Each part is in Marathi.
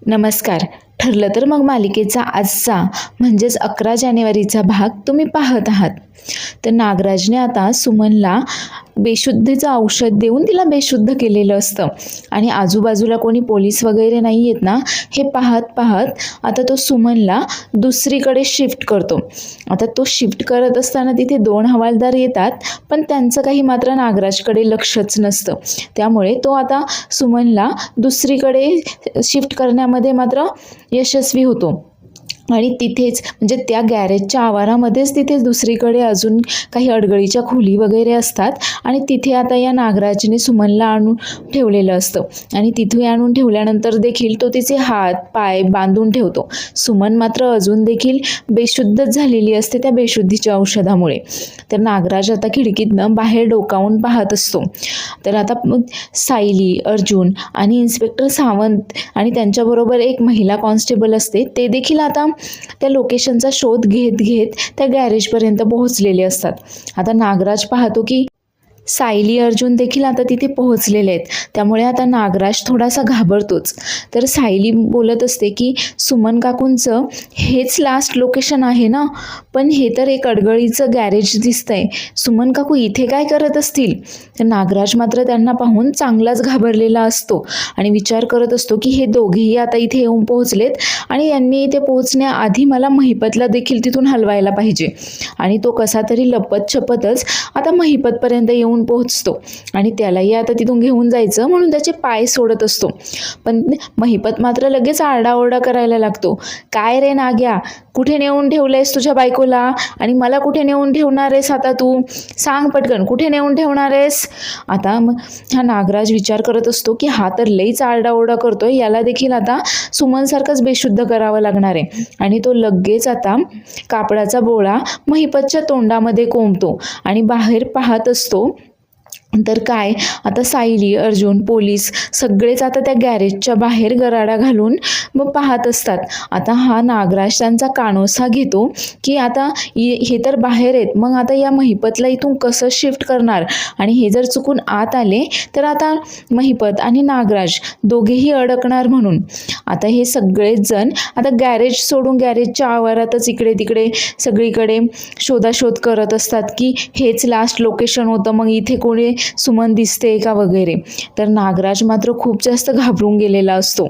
नमस्कार. ठरलं तर मग मालिकेचा आजचा म्हणजेच 11 जानेवारीचा भाग तुम्ही पाहत आहात. तर नागराजने आता सुमनला बेशुद्धीचं औषध देऊन तिला बेशुद्ध केलेलं असतं आणि आजूबाजूला कोणी पोलीस वगैरे नाही आहेत ना, हे पाहत पाहत आता तो सुमनला दुसरीकडे शिफ्ट करतो. आता तो शिफ्ट करत असताना तिथे 2 हवालदार येतात, पण त्यांचं काही मात्र नागराजकडे लक्षच नसतं. त्यामुळे तो आता सुमनला दुसरीकडे शिफ्ट करण्यामध्ये मात्र यशस्वी होतो. आणि तिथेच म्हणजे त्या गॅरेजच्या आवारामध्येच तिथे दुसरीकडे अजून काही अडगळीच्या खोली वगैरे असतात आणि तिथे आता या नागराजने सुमनला आणून ठेवलेलं असतं आणि तिथे आणून ठेवल्यानंतर देखील तो तिचे हात पाय बांधून ठेवतो. सुमन मात्र अजून देखील बेशुद्धच झालेली असते त्या बेशुद्धीच्या औषधामुळे. तर नागराज आता खिडकीतनं बाहेर डोकावून पाहत असतो. तर आता मग सायली, अर्जुन आणि इन्स्पेक्टर सावंत आणि त्यांच्याबरोबर एक महिला कॉन्स्टेबल असते, ते देखील आता त्या लोकेशनचा शोध घेत घेत त्या गॅरेजपर्यंत पोहोचलेले असतात. आता नागराज पाहतो की सायली, अर्जुन देखील आता तिथे पोहोचलेले आहेत. त्यामुळे आता नागराज थोडासा घाबरतोच. तर सायली बोलत असते की सुमन काकूंचं हेच लास्ट लोकेशन आहे ना, पण हे तर एक अडगळीचं गॅरेज दिसतंय. सुमन काकू इथे काय करत असतील? तर नागराज मात्र त्यांना पाहून चांगलाच घाबरलेला असतो आणि विचार करत असतो की हे दोघेही आता इथे येऊन पोहोचलेत आणि यांनी इथे पोहोचण्याआधी मला महिपतला देखील तिथून हलवायला पाहिजे. आणि तो कसा तरी लपत छपतच आता महिपतपर्यंत येऊन पोहोचतो आणि त्यालाही आता तिथून घेऊन जायचं म्हणून त्याचे पाय सोडत असतो. पण महिपत मात्र लगेच आरडाओरडा करायला लागतो. काय रे नाग्या, कुठे नेऊन ठेवलंयस तुझ्या बायकोला आणि मला कुठे नेऊन ठेवणार आहेस? आता तू सांग पटकन, कुठे नेऊन ठेवणार आहेस? आता मग हा नागराज विचार करत असतो की हा तर लईच आरडाओरडा करतोय, याला देखील आता सुमनसारखंच बेशुद्ध करावं लागणार आहे. आणि तो लगेच आता कापडाचा बोळा महिपतच्या तोंडामध्ये कोंबतो आणि बाहेर पाहत असतो. तर काय आता सायली, अर्जुन, पोलीस सगळेच आता त्या गॅरेजच्या बाहेर गराडा घालून मग पाहत असतात. आता हा नागराज त्यांचा कानोसा घेतो की आता हे तर बाहेर आहेत, मग आता या महिपतला इथून कसं शिफ्ट करणार? आणि हे जर चुकून आत आले तर आता महिपत आणि नागराज दोघेही अडकणार म्हणून. आता हे सगळेच जण आता गॅरेज सोडून गॅरेजच्या आवारातच इकडे तिकडे सगळीकडे शोधाशोध करत असतात की हेच लास्ट लोकेशन होतं, मग इथे कोणी सुमन दिसते का वगैरे. तर नागराज मात्र खूप जास्त घाबरून गेलेला असतो.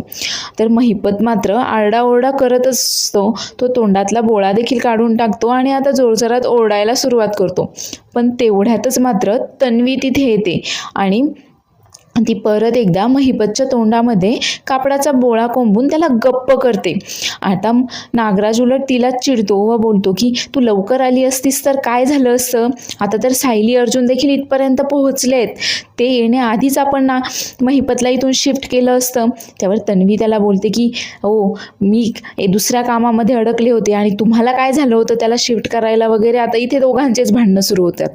तर महिपत मात्र आरडाओरडा करत असतो. तो तोंडातला बोळा देखील काढून टाकतो आणि आता जोरजोरात ओरडायला सुरुवात करतो. पण तेवढ्यातच मात्र तन्वी तिथे येते आणि ती परत एकदा महिपतच्या तोंडामध्ये कापडाचा बोळा कोंबून त्याला गप्प करते. आता नागराज उलट तिला चिडतो व बोलतो की तू लवकर आली असतीस तर काय झालं असतं? आता तर सायली, अर्जुन देखील इथपर्यंत पोहोचलेत, ते येण्याआधीच आपण महिपतला इथून शिफ्ट केलं असतं. त्यावर तन्वी त्याला बोलते की हो, मी दुसऱ्या कामामध्ये अडकले होते आणि तुम्हाला काय झालं होतं त्याला शिफ्ट करायला वगैरे. आता इथे दोघांचेच भांडणं सुरू होतात.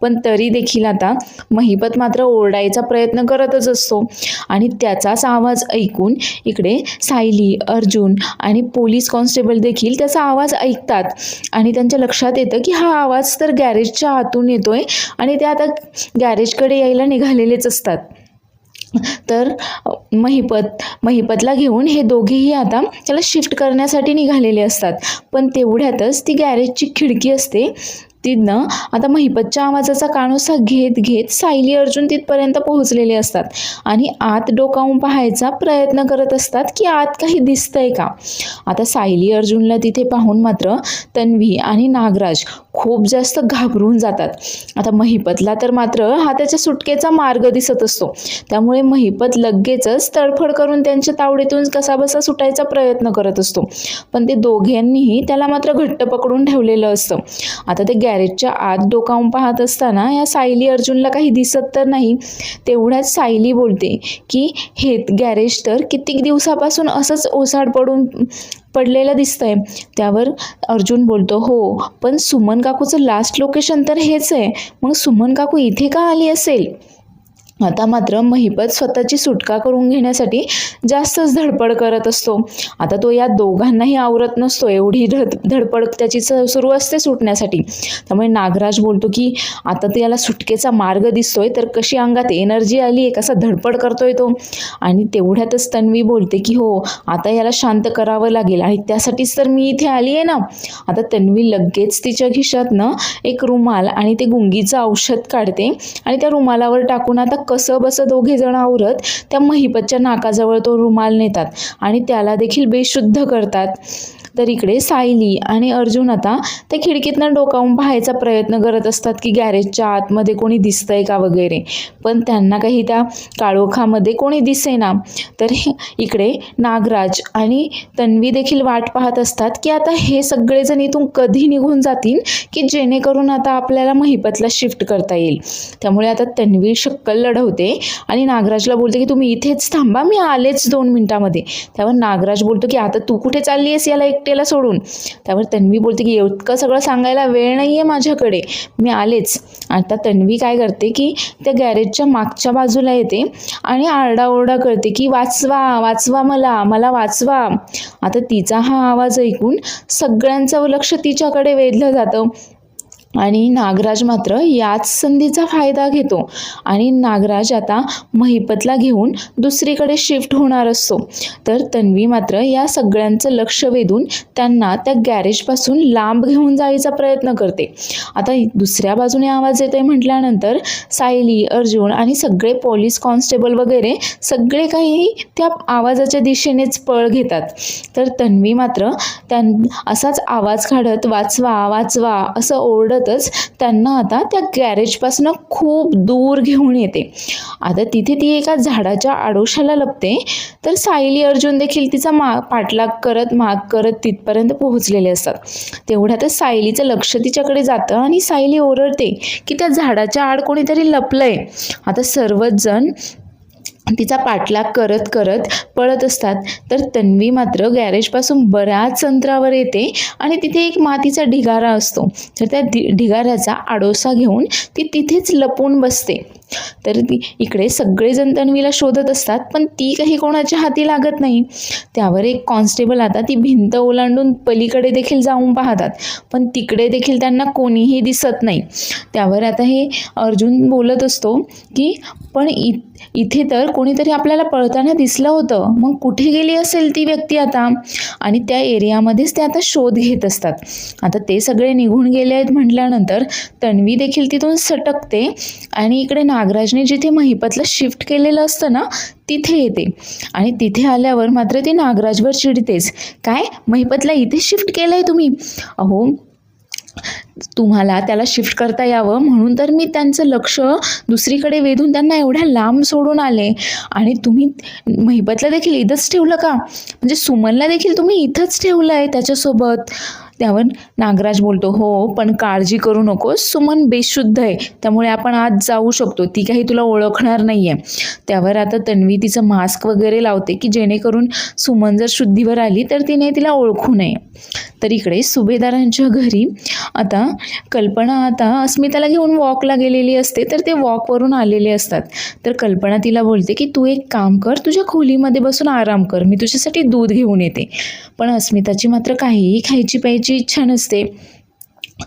पण तरी देखील आता महिपत मात्र ओरडायचा प्रयत्न करतच असतो आणि त्याचाच आवाज ऐकून इकडे सायली, अर्जुन आणि पोलीस कॉन्स्टेबल देखील त्याचा आवाज ऐकतात आणि त्यांच्या लक्षात येतं की हा आवाज तर गॅरेजच्या आतून येतोय आणि ते आता गॅरेजकडे यायला निघालेलेच असतात. तर महिपतला घेऊन हे दोघेही आता त्याला शिफ्ट करण्यासाठी निघालेले असतात. पण तेवढ्यातच ती गॅरेजची खिडकी असते, तिथनं आता महिपतच्या आवाजाचा कानोसा घेत घेत सायली, अर्जुन तिथपर्यंत पोहोचलेले असतात आणि आत डोकावून पाहायचा प्रयत्न करत असतात की आत काही दिसतंय का. आता सायली, अर्जुनला तिथे पाहून मात्र तन्वी आणि नागराज खूप जास्त घाबरून जातात. आता महिपतला तर मात्र हा त्याच्या सुटकेचा मार्ग दिसत असतो. त्यामुळे महिपत लगेचच तडफड करून त्यांच्या तावडीतून कसाबसा सुटायचा प्रयत्न करत असतो. पण ते दोघांनीही त्याला मात्र घट्ट पकडून ठेवलेलं असतं. आता ते गॅरेजच्या आत डोकावून पाहत असताना या सायली, अर्जुनला काही दिसत तर नाही. तेवढ्याच सायली बोलते की हे गॅरेज तर कित्येक दिवसापासून असंच ओसाड पडलेलं दिसतंय. त्यावर अर्जुन बोलतो हो, पण सुमन काकूचं लास्ट लोकेशन तर हेच आहे, मग सुमन काकू इथे का आली असेल? आता मात्र महिपत स्वतःची सुटका करून घेण्यासाठी जास्तच धडपड करत असतो. आता तो या दोघांनाही आवरत नसतो, एवढी धडपड त्याची सुरू असते सुटण्यासाठी. त्यामुळे नागराज बोलतो की आता त्याला सुटकेचा मार्ग दिसतोय, तर कशी अंगात एनर्जी आली आहे, कसा धडपड करतोय तो. आणि तेवढ्यातच तन्वी बोलते की हो, आता याला शांत करावं लागेल आणि त्यासाठीच तर मी इथे आली आहे ना. आता तन्वी लगेच तिच्या खिशातनं एक रुमाल आणि ते गुंगीचं औषध काढते आणि त्या रुमालावर टाकून आता कसं बसं दोघे जण आवरत त्या महिपतच्या नाकाजवळ तो रुमाल नेतात आणि त्याला देखील बेशुद्ध करतात. तर इकडे सायली आणि अर्जुन आता त्या खिडकीतनं डोकावून पाहायचा प्रयत्न करत असतात की गॅरेजच्या आतमध्ये कोणी दिसतंय का वगैरे, पण त्यांना काही त्या काळोखामध्ये कोणी दिसेना. तर इकडे नागराज आणि तन्वी देखील वाट पाहत असतात की आता हे सगळेजण इथून कधी निघून जातील की जेणेकरून आता आपल्याला महिपतला शिफ्ट करता येईल. त्यामुळे आता तन्वी शक्कल लढवते आणि नागराजला बोलते की तुम्ही इथेच थांबा, मी आलेच 2 मिनिटामध्ये. त्यावर नागराज बोलतो की आता तू कुठे चालली आहेस याला एकट्याला सोडून. त्यावर तन्वी बोलते की इतकं सगळं सांगायला वेळ नाही आहे माझ्याकडे, मी आलेच. आता तन्वी काय करते की त्या गॅरेजच्या मागच्या बाजूला येते आणि आरडाओरडा करते की वाचवा वाचवा, मला वाचवा. आता तिचा हा आवाज ऐकून सगळ्यांचं लक्ष तिच्याकडे वेधलं जातं आणि नागराज मात्र याच संधीचा फायदा घेतो आणि नागराज आता महिपतला घेऊन दुसरीकडे शिफ्ट होणार असतो. तर तन्वी मात्र या सगळ्यांचं लक्ष वेधून त्यांना त्या गॅरेजपासून लांब घेऊन जायचा प्रयत्न करते. आता दुसऱ्या बाजूने आवाज येतोय म्हटल्यानंतर सायली, अर्जुन आणि सगळे पोलीस कॉन्स्टेबल वगैरे सगळे काही त्या आवाजाच्या दिशेनेच पळ घेतात. तर तन्वी मात्र असाच आवाज काढत वाचवा वाचवा असं ओरडत त्यांना आता त्या गॅरेजपासून खूप दूर घेऊन येते. आता तिथे ती एका झाडाच्या आडोशाला लपते. तर सायली, अर्जुन देखील तिचा पाठलाग करत माग करत तिथपर्यंत पोहोचलेले असतात. तेवढ्यातच सायलीचं लक्ष तिच्याकडे जातं आणि सायली ओरडते की त्या झाडाच्या आड कोणीतरी लपलंय. आता सर्वच जण तिचा पाठलाग करत करत पळत असतात. तर तन्वी मात्र गॅरेजपासून बऱ्याच अंतरावर येते आणि तिथे एक मातीचा ढिगारा असतो. तर त्या ढिगाऱ्याचा आडोसा घेऊन ती तिथेच लपून बसते. तर इकडे सगळेजण तन्वीला शोधत असतात, पण ती काही कोणाच्या हाती लागत नाही. त्यावर एक कॉन्स्टेबल आता ती भिंत ओलांडून पलीकडे देखील जाऊन पाहतात, पण तिकडे देखील त्यांना कोणीही दिसत नाही. त्यावर आता हे अर्जुन बोलत असतो की पण इथे तर कोणीतरी आपल्याला पळताना दिसलं होतं, मग कुठे गेली असेल ती व्यक्ती आता. आणि त्या एरियामध्येच ते आता शोध घेत असतात. आता ते सगळे निघून गेले आहेत म्हटल्यानंतर तन्वी देखील तिथून सटकते आणि इकडे नागराजने जिथे महिपतला शिफ्ट केलेलं असतं ना तिथे येते. आणि तिथे आल्यावर मात्र ती नागराजवर चिडतेच, काय महिपतला इथे शिफ्ट केलंय तुम्ही? अहो, तुम्हाला त्याला शिफ्ट करता यावं म्हणून तर मी त्यांचं लक्ष दुसरीकडे वेधून त्यांना एवढ्या लांब सोडून आले आणि तुम्ही महिपतला देखील इथंच ठेवलं का? म्हणजे सुमनला देखील तुम्ही इथंच ठेवलं आहे त्याच्यासोबत. त्यावर नागराज बोलतो, हो पण काळजी करू नकोस, सुमन बेशुद्ध आहे, त्यामुळे आपण आज जाऊ शकतो, ती काही तुला ओळखणार नाही आहे. त्यावर आता तन्वी तिचं मास्क वगैरे लावते की जेणेकरून सुमन जर शुद्धीवर आली तर तिने तिला ओळखू नये. तर इकडे सुभेदारांच्या घरी आता कल्पना आता अस्मिताला घेऊन वॉकला गेलेली असते. तर ते वॉकवरून आलेले असतात. तर कल्पना तिला बोलते की तू एक काम कर, तुझ्या खोलीमध्ये बसून आराम कर, मी तुझ्यासाठी दूध घेऊन येते. पण अस्मिताची मात्र काहीही खायची प्यायची इच्छा नसते.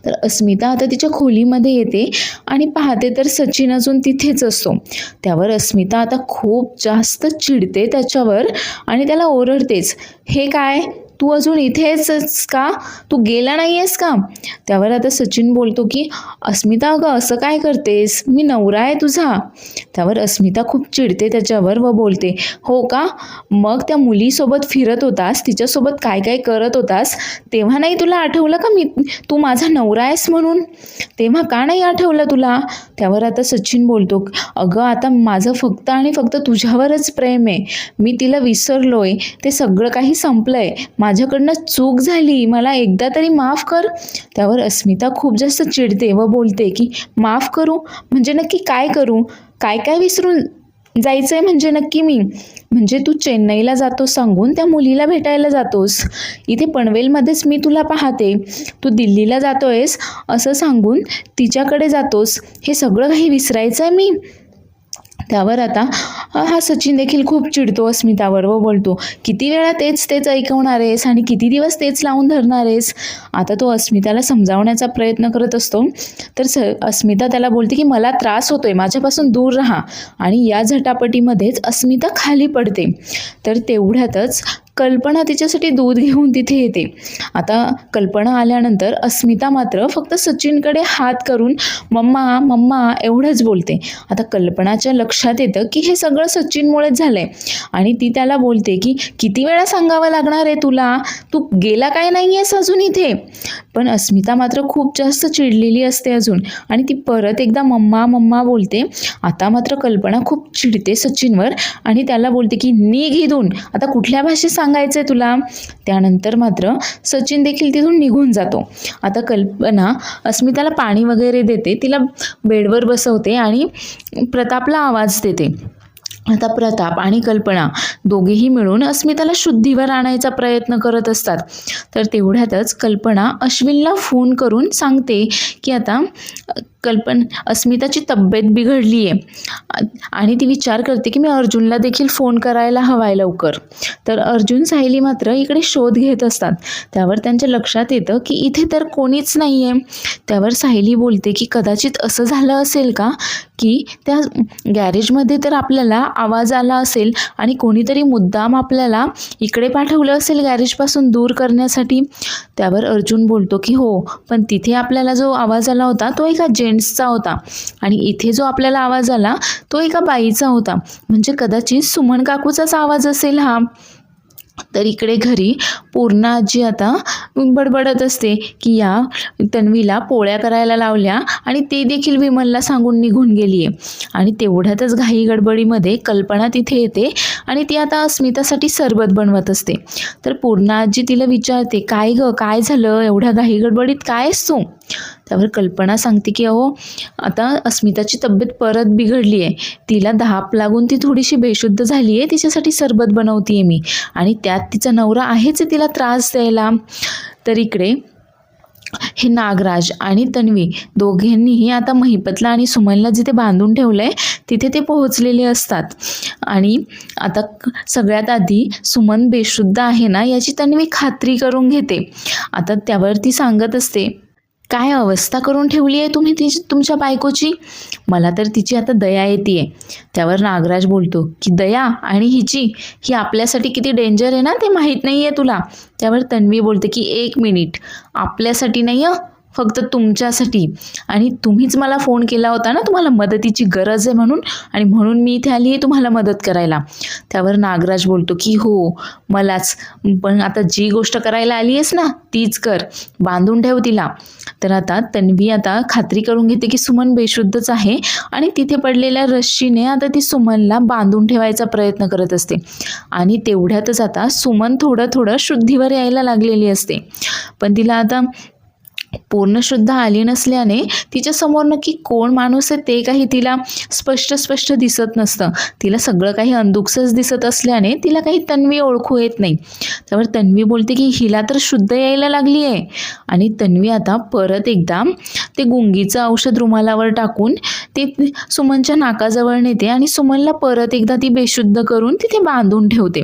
तर अस्मिता आता तिच्या खोलीमध्ये येते आणि पाहते तर सचिन अजून तिथेच असतो. त्यावर अस्मिता आता खूप जास्त चिडते त्याच्यावर आणि त्याला ओरडतेच, हे काय तू अजून इथेच का? तू गेला नाही आहेस का? त्यावर आता सचिन बोलतो की अस्मिता अगं असं काय करतेस, मी नवरा आहे तुझा. त्यावर अस्मिता खूप चिडते त्याच्यावर व बोलते, हो का? मग त्या मुलीसोबत फिरत होतास, तिच्यासोबत काय काय करत होतास, तेव्हा नाही तुला आठवलं का तू माझा नवरा आहेस म्हणून? तेव्हा का नाही आठवलं तुला? त्यावर आता सचिन बोलतो, अगं आता माझं फक्त आणि फक्त तुझ्यावरच प्रेम आहे, मी तिला विसरलोय, ते सगळं काही संपलंय, माझ्याकडनं चूक झाली, मला एकदा तरी माफ कर. त्यावर अस्मिता खूप जास्त चिडते व बोलते की माफ करू म्हणजे नक्की काय करू? काय काय विसरून जायचंय म्हणजे नक्की मी? म्हणजे तू चेन्नईला जातोस सांगून त्या मुलीला भेटायला जातोस, इथे पनवेलमध्येच मी तुला पाहते, तू दिल्लीला जातोयस असं सांगून तिच्याकडे जातोस, हे सगळं काही विसरायचं आहे मी? त्यावर आता हा सचिन देखील खूप चिडतो अस्मितावर व बोलतो, किती वेळा तेच तेच ऐकवणार आहेस आणि किती दिवस तेच लावून धरणार आहेस. आता तो अस्मिताला समजावण्याचा प्रयत्न करत असतो. तर अस्मिता त्याला बोलते की मला त्रास होतोय, माझ्यापासून दूर राहा. आणि या झटापटीमध्येच अस्मिता खाली पडते. तर तेवढ्यातच कल्पना तिच्यासाठी दूध घेऊन तिथे येते. आता कल्पना आल्यानंतर अस्मिता मात्र फक्त सचिनकडे हात करून मम्मा मम्मा एवढंच बोलते. आता कल्पनाच्या लक्षात येतं की हे सगळं सचिनमुळेच झालंय आणि ती त्याला बोलते की किती वेळा सांगावं लागणार आहे तुला, तू गेला काय नाही आहेस अजून इथे. पण अस्मिता मात्र खूप जास्त चिडलेली असते अजून आणि ती परत एकदा मम्मा मम्मा बोलते. आता मात्र कल्पना खूप चिडते सचिनवर आणि त्याला बोलते की निघ इथून, आता कुठल्या भाषेत सांगायचंय तुला. त्यानंतर मात्र सचिन देखील तिथून निघून जातो. आता कल्पना अस्मिताला पाणी वगैरे देते, तिला बेडवर बसवते आणि प्रतापला आवाज देते. आता प्रताप आणि कल्पना दोघेही मिळून अस्मिताला शुद्धीवर आणायचा प्रयत्न करत असतात. तर तेवढ्यातच कल्पना अश्विनला फोन करून सांगते की आता अस्मिताची तब्येत बिघडली आहे आणि ती विचार करते की मी अर्जुनला देखील फोन करायला हवाय लवकर. तर अर्जुन सायली मात्र इकडे शोध घेत असतात. त्यावर त्यांच्या लक्षात येतं की इथे तर कोणीच नाही आहे. त्यावर सायली बोलते की कदाचित असं झालं असेल का की त्या गॅरेजमध्ये तर आपल्याला आवाज आला असेल आणि कोणीतरी मुद्दाम आपल्याला इकडे पाठवलं असेल गॅरेजपासून दूर करण्यासाठी. त्यावर अर्जुन बोलतो की हो, पण तिथे आपल्याला जो आवाज आला होता तो एका जेंट्सचा होता आणि इथे जो आपल्याला आवाज आला तो एका बाईचा होता, म्हणजे कदाचित सुमन काकूचाच आवाज असेल हा. तर इकडे घरी पूर्णा आजी आता बडबडत असते की या तन्वीला पोळ्या करायला लावल्या आणि ते देखील विमलला सांगून निघून गेली आहे. आणि तेवढ्यातच घाई गडबडीमध्ये कल्पना तिथे येते आणि ती आता अस्मितासाठी सरबत बनवत असते. तर पूर्णा आजी तिला विचारते, काय ग, काय झालं, एवढ्या घाई गडबडीत काय आहेस तू. त्यावर कल्पना सांगते की अहो आता अस्मिताची तब्येत परत बिघडली आहे, तिला धाप लागून ती थोडीशी बेशुद्ध झाली आहे, तिच्यासाठी सरबत बनवते मी आणि त्यात तिचा नवरा आहेच तिला त्रास द्यायला. तर इकडे हे नागराज आणि तन्वी दोघांनीही आता महिपतला आणि सुमनला जिथे बांधून ठेवलंय तिथे ते पोहोचलेले असतात. आणि आता सगळ्यात आधी सुमन बेशुद्ध आहे ना याची तन्वी खात्री करून घेते. आता त्यावर ती सांगत असते, काय अवस्था करून ठेवली आहे तुम्ही तुमच्या बायकोची, मला तर तिची आता दया येते. त्यावर नागराज बोलतो की दया आणि ही आपल्यासाठी किती डेंजर आहे ना ते माहीत नाही आहे तुला. त्यावर तन्वी बोलते की 1 मिनिट, आपल्यासाठी नाही फक्त तुमच्यासाठी, आणि तुम्हीच मला फोन केला होता ना तुम्हाला मदतीची गरज आहे म्हणून, आणि म्हणून मी इथे आली आहे तुम्हाला मदत करायला. त्यावर नागराज बोलतो की हो मलाच, पण आता जी गोष्ट करायला आली आहेस ना तीच कर, बांधून ठेव तिला. तर आता तन्वी आता खात्री करून घेते की सुमन बेशुद्धच आहे आणि तिथे पडलेल्या रश्शीने आता ती सुमनला बांधून ठेवायचा प्रयत्न करत असते. आणि तेवढ्यातच आता सुमन थोडं शुद्धीवर यायला लागलेली असते, पण तिला आता पूर्ण शुद्ध आली नसल्याने तिच्या समोर नक्की कोण माणूस आहे ते काही तिला स्पष्ट दिसत नसतं. तिला सगळं काही अंधुकसच दिसत असल्याने तिला काही तन्वी ओळखू येत नाही. त्यावर तन्वी बोलते की हिला तर शुद्ध यायला लागली आहे. आणि तन्वी आता परत एकदा ते गुंगीचं औषध रुमालावर टाकून ते सुमनच्या नाकाजवळ नेते आणि सुमनला परत एकदा ती बेशुद्ध करून तिथे बांधून ठेवते.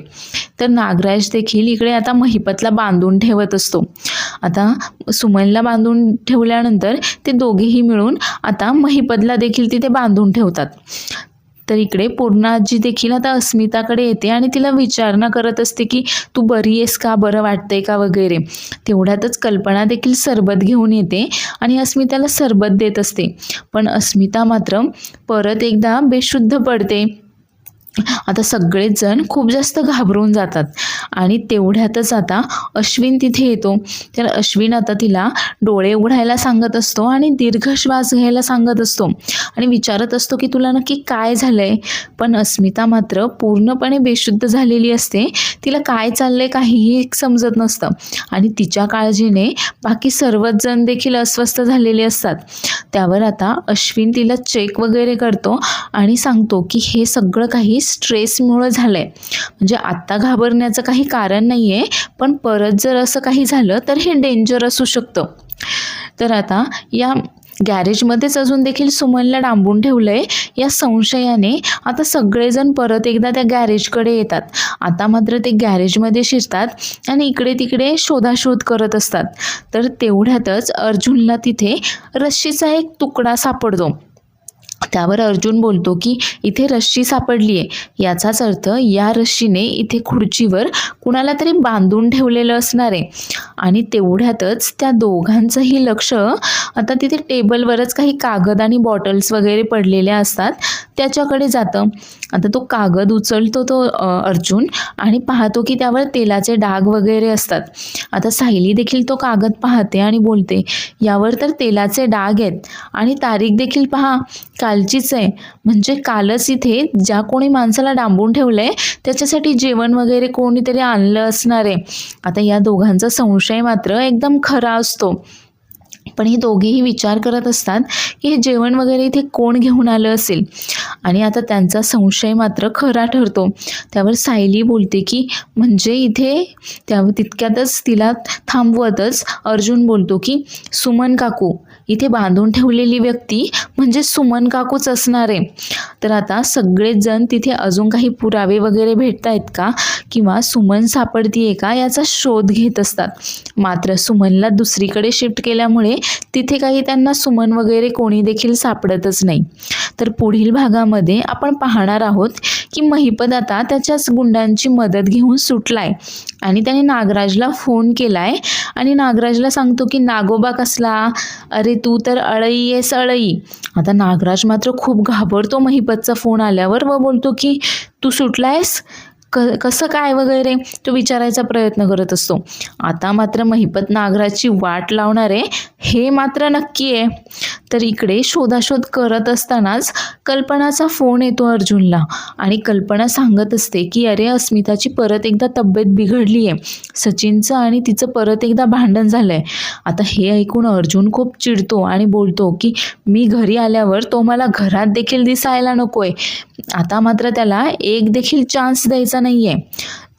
तर नागराज देखील इकडे आता महिपतला बांधून ठेवत असतो. आता सुमनला बांधून ठेवल्यानंतर ते दोघेही मिळून आता महिपतला देखील तिथे बांधून ठेवतात. तर इकडे पूर्णा आजी देखील आता अस्मिताकडे येते आणि तिला विचारणा करत असते की तू बरी आहेस का, बरं वाटतंय का वगैरे. तेवढ्यातच कल्पना देखील सरबत घेऊन येते आणि अस्मिताला सरबत देत असते, पण अस्मिता मात्र परत एकदा बेशुद्ध पडते. आता सगळेच जण खूप जास्त घाबरून जातात आणि तेवढ्यातच आता अश्विन तिथे येतो. तर अश्विन आता तिला डोळे उघडायला सांगत असतो आणि दीर्घ श्वास घ्यायला सांगत असतो आणि विचारत असतो की तुला नक्की काय झालंय. पण अस्मिता मात्र पूर्णपणे बेशुद्ध झालेली असते, तिला काय चाललंय काहीही समजत नसतं आणि तिच्या काळजीने बाकी सर्वच जण देखील अस्वस्थ झालेले असतात. त्यावर आता अश्विन तिला चेक वगैरे करतो आणि सांगतो की हे सगळं काही स्ट्रेसमुळे झालंय, म्हणजे आत्ता घाबरण्याचं काही कारण नाही आहे, पण परत जर असं काही झालं तर हे डेंजर असू शकतं. तर आता या गॅरेजमध्येच अजून देखील सुमनला डांबून ठेवलंय या संशयाने आता सगळेजण परत एकदा त्या गॅरेजकडे येतात. आता मात्र ते गॅरेजमध्ये शिरतात आणि इकडे तिकडे शोधाशोध करत असतात. तर तेवढ्यातच अर्जुनला तिथे रश्शीचा एक तुकडा सापडतो. त्यावर अर्जुन बोलतो की इथे रश्शी सापडली आहे, याचाच अर्थ या रश्शीने इथे खुर्चीवर कुणाला तरी बांधून ठेवलेलं असणार आहे. आणि तेवढ्यातच त्या दोघांचंही लक्ष आता तिथे टेबलवरच काही कागद आणि बॉटल्स वगैरे पडलेल्या असतात त्याच्याकडे जातं. आता तो कागद उचलतो अर्जुन आणि पाहतो की त्यावर तेलाचे डाग वगैरे असतात. आता सायली देखील तो कागद पाहते आणि बोलते, यावर तर तेलाचे डाग आहेत आणि तारीख देखील पहा कालचीच आहे, म्हणजे कालच इथे ज्या कोणी माणसाला डांबून ठेवलंय त्याच्यासाठी जेवण वगैरे कोणीतरी आणलं असणार आहे. आता या दोघांचा संशय मात्र एकदम खरा असतो. पण हे दोघेही विचार करत असतात की हे जेवण वगैरे इथे कोण घेऊन आलं असेल. आणि आता त्यांचा संशय मात्र खरा ठरतो. त्यावर सायली बोलते की म्हणजे इथे तितक्यातच तिला थांबवतच अर्जुन बोलतो की सुमन काकू, इथे बांधून ठेवलेली व्यक्ती म्हणजे सुमन काकूच असणार आहे. तर आता सगळेच जण तिथे अजून काही पुरावे वगैरे भेटत आहेत का किंवा सुमन सापडतीये का याचा शोध घेत असतात. मात्र सुमनला दुसरीकडे शिफ्ट केल्यामुळे तिथे काही त्यांना सुमन वगैरे कोणी देखील सापडतच नाही. तर पुढील भागामध्ये आपण पाहणार आहोत की महिपत आता त्याच्याच गुंडांची मदत घेऊन सुटलाय आणि त्याने नागराजला फोन केलाय आणि नागराजला सांगतो की नागोबा कसला, अरे तू तर अळई आहेस अळई. आता नागराज मात्र खूप घाबरतो महिपतचा फोन आल्यावर व बोलतो की तू सुटलायस कसं काय वगैरे तो विचारायचा प्रयत्न करत असतो. आता मात्र महिपत नागराजची वाट लावणार आहे हे मात्र नक्की आहे. तर इकडे शोधाशोध करत असतानाच कल्पनाचा फोन येतो अर्जुनला आणि कल्पना सांगत असते की अरे अस्मिताची परत एकदा तब्येत बिघडली आहे, सचिनचं आणि तिचं परत एकदा भांडण झालंय. आता हे ऐकून अर्जुन खूप चिडतो आणि बोलतो की मी घरी आल्यावर तो मला घरात देखील दिसायला नकोय. आता मात्र त्याला एक देखील चान्स द्यायचा नाहीये.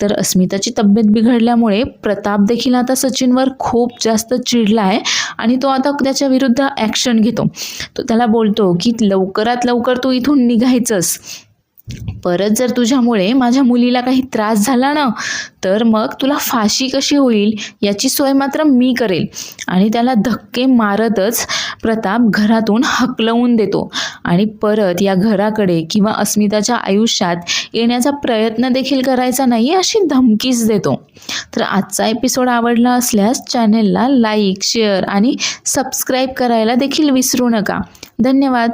तर अस्मिताची तब्येत बिघडल्यामुळे प्रताप देखील आता सचिनवर खूप जास्त चिडला आहे आणि तो आता त्याच्या विरुद्ध ॲक्शन घेतो. तो त्याला बोलतो की लवकरात लवकर तू इथून निघायचंस, परत जर तुझ्यामुळे माझ्या मुलीला काही त्रास झाला ना तर मग तुला फाशी कशी होईल याची सोय मात्र मी करेल. आणि त्याला धक्के मारतच प्रताप घरातून हकलवून देतो आणि परत या घराकडे किंवा अस्मिताच्या आयुष्यात येण्याचा प्रयत्न देखील करायचा नाही अशी धमकीच देतो. तर आजचा एपिसोड आवडला असल्यास चॅनेलला लाईक, शेअर आणि सबस्क्राईब करायला देखील विसरू नका. धन्यवाद.